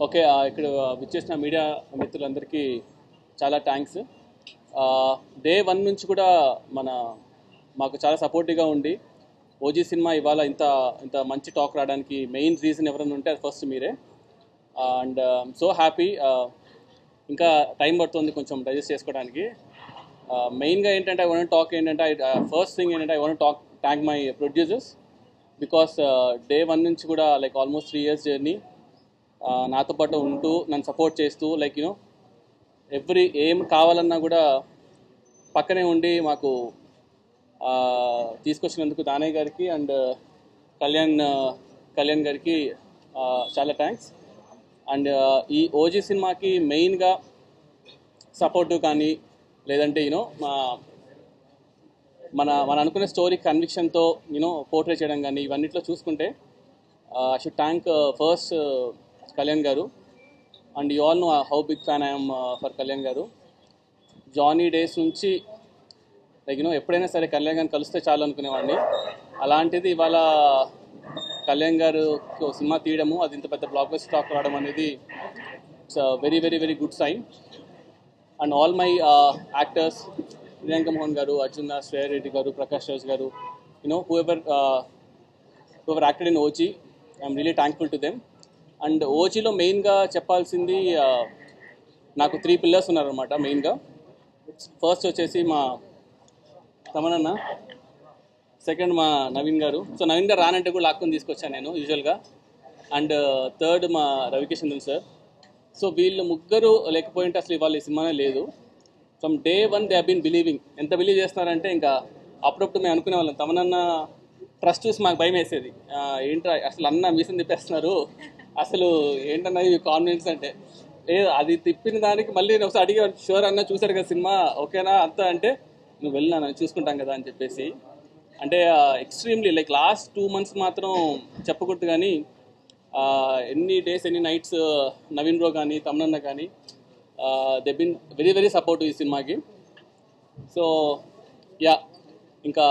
Okay, ఇక్కడ విచ్చేసిన media మిత్రులందరికీ చాలా థ్యాంక్స్. డే 1 నుంచి కూడా మాకు చాలా సపోర్టివ్గా ఉండి ఓజీ సినిమా ఇవాళ ఇంత ఇంత మంచి టాక్ రావడానికి మెయిన్ రీజన్ ఎవరైనా ఉంటే అది ఫస్ట్ మీరే. And so happy. ఇంకా టైం పడుతుంది కొంచెం డైజెస్ట్ చేసుకోవడానికి. మెయిన్గా ఏంటంటే ఐ వాంట్ టాక్ ఏంటంటే ఫస్ట్ థింగ్ ఏంటంటే I want talk thank my producers because day 1 నుంచి కూడా లైక్ ఆల్మోస్ట్ 3 years జర్నీ నాతో పాటు ఉంటూ నన్ను సపోర్ట్ చేస్తూ లైక్ ఏం కావాలన్నా కూడా పక్కనే ఉండి మాకు తీసుకొచ్చినందుకు దానయ్య గారికి అండ్ కళ్యాణ్ గారికి చాలా థ్యాంక్స్. అండ్ ఈ ఓజీ సినిమాకి మెయిన్గా సపోర్టు కానీ లేదంటే మన అనుకునే స్టోరీ కన్విక్షన్తో పోర్ట్రే చేయడం కానీ ఇవన్నిట్లో చూసుకుంటే I should thank first Kalyan garu. And you all know how big fan I'm for Kalyan garu. Johnny days నుంచి లైక్ ఎప్పుడైనా సరే కళ్యాణ్ గారిని కలిస్తే చాలు అనుకునేవాడిని. అలాంటిది ఇవాళ కళ్యాణ్ గారు సినిమా తీయడము, అది ఇంత పెద్ద బ్లాక్ బస్టర్ టాక్ రావడం అనేది it's very very very good sign. And all my actors, Priyanka Mohan గారు, అర్జున్ దాస్, శ్రేయ రెడ్డి గారు, Prakash Raj garu, whoever acted in OG, I'm really thankful to them. And ఓజీలో మెయిన్గా చెప్పాల్సింది నాకు 3 పిల్లర్స్ ఉన్నారనమాట మెయిన్గా. ఫస్ట్ వచ్చేసి మా తమనన్న, సెకండ్ మా నవీన్ గారు. సో నవీన్ గారు రానంటే కూడా లాక్కొని తీసుకొచ్చాను నేను యూజువల్గా. అండ్ థర్డ్ మా రవికిషన్ సార్. సో వీళ్ళు ముగ్గురు లేకపోయింటే అసలు ఇవాళ ఈ సినిమానే లేదు. From day 1 they have been believing. ఎంత బిలీవ్ చేస్తున్నారంటే ఇంకా అప్పుడప్పుడు మేము అనుకునే వాళ్ళం, తమనన్న ట్రస్ట్ చూసి మాకు భయం వేసేది, ఏంట్రా అసలు అన్న మీసం తిప్పేస్తున్నారు, అసలు ఏంటన్నా ఈ కాన్ఫిడెన్స్ అంటే. లేదు, అది తిప్పిన దానికి మళ్ళీ నేను ఒకసారి అడిగి షూర్ అన్న చూశారు కదా సినిమా ఓకేనా అంతా అంటే, నువ్వు వెళ్ళినా నన్ను చూసుకుంటాం కదా అని చెప్పేసి. అంటే ఎక్స్ట్రీమ్లీ లైక్ లాస్ట్ 2 months మాత్రం చెప్పకూడదు కానీ ఎన్ని డేస్ ఎన్ని నైట్స్ నవీన్ బ్రో కానీ తమనన్న కానీ they been very very supportive ఈ సినిమాకి. సో యా, ఇంకా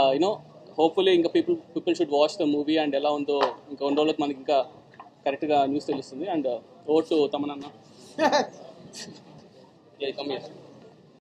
హోప్ఫుల్లీ ఇంకా people should watch the movie. And ఎలా ఉందో ఇంకా 2 రోజులకు మనకి ఇంకా కరెక్ట్గా న్యూస్ తెలుస్తుంది. And over to తమనన్న.